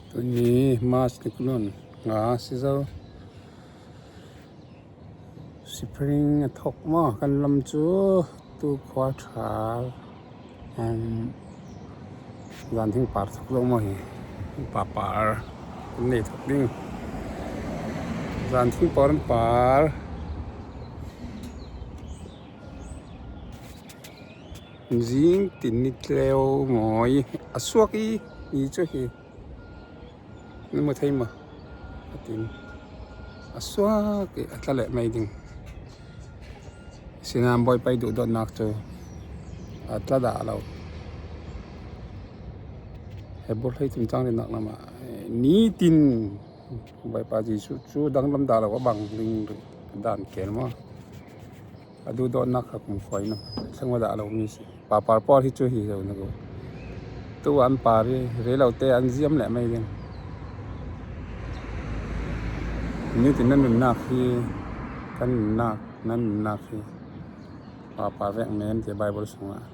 ตัวนี้มาสติกนนงาสิเจ้าสิพริงทกมากันลำจูตูควาชาร้านทิ้งปาดทกลงมาหิป่านี่ทกดิ้งร้านทิ้งปอนปาจิงตินนิดเลวหมอยอสวกอีจ้ะฮีนี่มาไทยมาตินอสวกอัตละไม่ดิ้งสินามบอยไปดูดอนนักโจอัตละด่าเราให้บุตรให้ถึงจังเลยนักละมานี่ตินบอยปาจีชูดังลำด่าเราก็บังลิงด่านแก่มาดูดอนนักครับผมคอยนะช่างว่าด่าเรามีสิป่าปอที่ช่วยเรานะกูตัวอันป่าเรเราเตะอันเสียมแหละไม่ดิ้งนี่ตินนั่นนักที่กันนักนั่นนักที่ป่าแวกแม่นจะใบบริสุทธิ์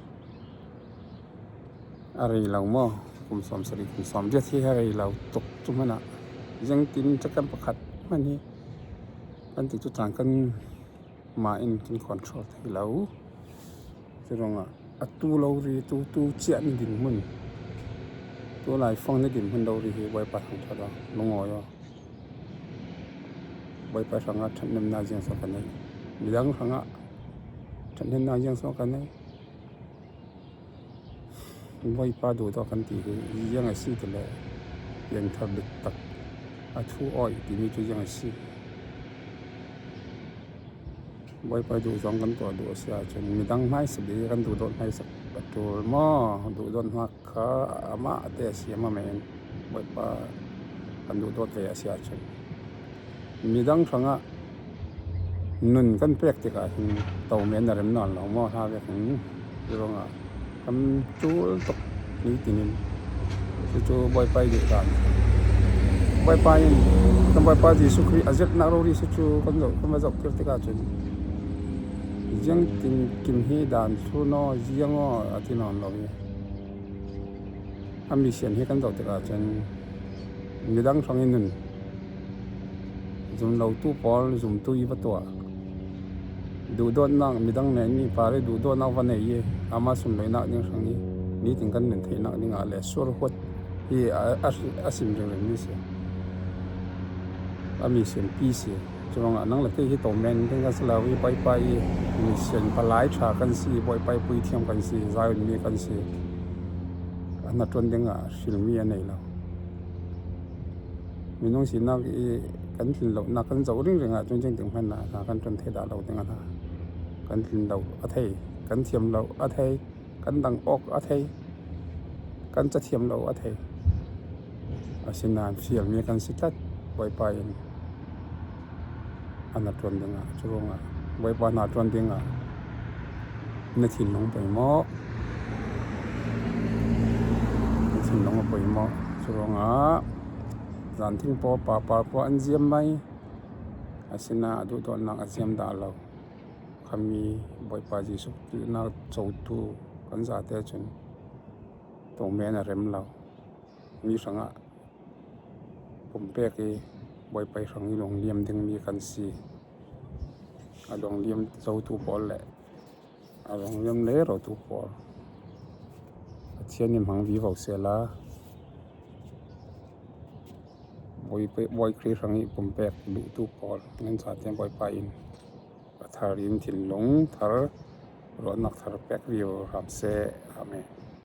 อะไรเราหม้อคุมสอมสริคุมสอมเดียที่อะไรเราตกจุ่มมันยังตินจะกันประคัดมันนี่มันติดจุดต่างกันมาอินกินคอนโทรลที่เราจะลองตู้เรารีตู้เจียนดินมันตัวลายฟองในดินมันเรารีไว้ปัดของเราลงอ้อยไว้ปัดสังกัดฉันนำนาเจียงสกันนี้มีดังสังกัดฉันเห็นนายังสกันนี้ไว้ปัดดูต่อกันตียังไงสิแต่ละยังทับดึกตักทูอ้อยที่มีตัวยังไงสิไว้ปัดดูสองกันตัวดูเสียจนมีดังไม่สบีกันดูโดนไม่สักประตูหม้อดูโดนหักขามาแต่เสียมาแมนไว้ปัดกันดูโดนแต่เสียจนมีดังสังกัดนุ่นกันเปรียกติกาหินเต่าเมียนอะไรมันนอนหลังหม้อท่าแบบนี้จะลองทำจูตกนี้ตีนินจูบอยไปเดือดร้อนบอยไปทำบอยไปที่สุขีอาจจะนักโรดีจูคนเราคนมาจากเปรียกติกาจนยังตินกินให้ด่านชูนอยังอ่ะที่นอนเราเนี่ยทำมีเสียงให้กันต่อติกาจนมีดังฟังให้นุ่นจุ่มเราตู้ปอลจุ่มตู้ยีประตัวดูโดนนักมีดังแม่นี่พาเลยดูโดนนักวันไหนยี่อามาสุนเลยนักยังสังนี่ถึงกันหนึ่งที่นักนี่งาเลยสวรหัวที่อาศิมจังเลยนี่เสียมีเสียงปีเสียจงนั่งหลักที่โตแมนถึงกันสลาวีไปมีเสียงปลายฉากันสิไปปุยเทียมกันสิใจมีกันสิอันนั้นจนดึงศิลมีอันไหนแล้วมีน้องสินักกันถึงเรานักกันเจ้าเรื่องจนถึงพันนากันจนเทดาเราถึงกันถึงเราอัฐิกันเทียมเราอัฐิกันดังออกอัฐิกันจะเทียมเราอัฐิสินานเสียงมีกันสิทัดไปอันนั้นจนดึงช่วงไปนาจนดึงในถิ่นน้องไปหม้อในถิ่นน้องไปหม้อช่วงร้านทิ้งปอป่าอันเจียมไหมอาศินาดูตอนนักอาเจียมด่าเราคำมีบอยปาจีสุกนักโจตูกันซาเตจนตรงแม่นเร็มเรามีสังะผมเป๊กบอยไปสังลงเลียมดึงมีกันสีลงเลียมโจตูปอลแหละลงเลียมเล่เราตูปอลเชียนิมหังวิวเสียละบอยคลีสังอีผมแปกดูตู้ปอลเงินสาเทียมบอยไปอินทารินถิ่นหลงทารรถนักทารแปกวิวรับเสอาเม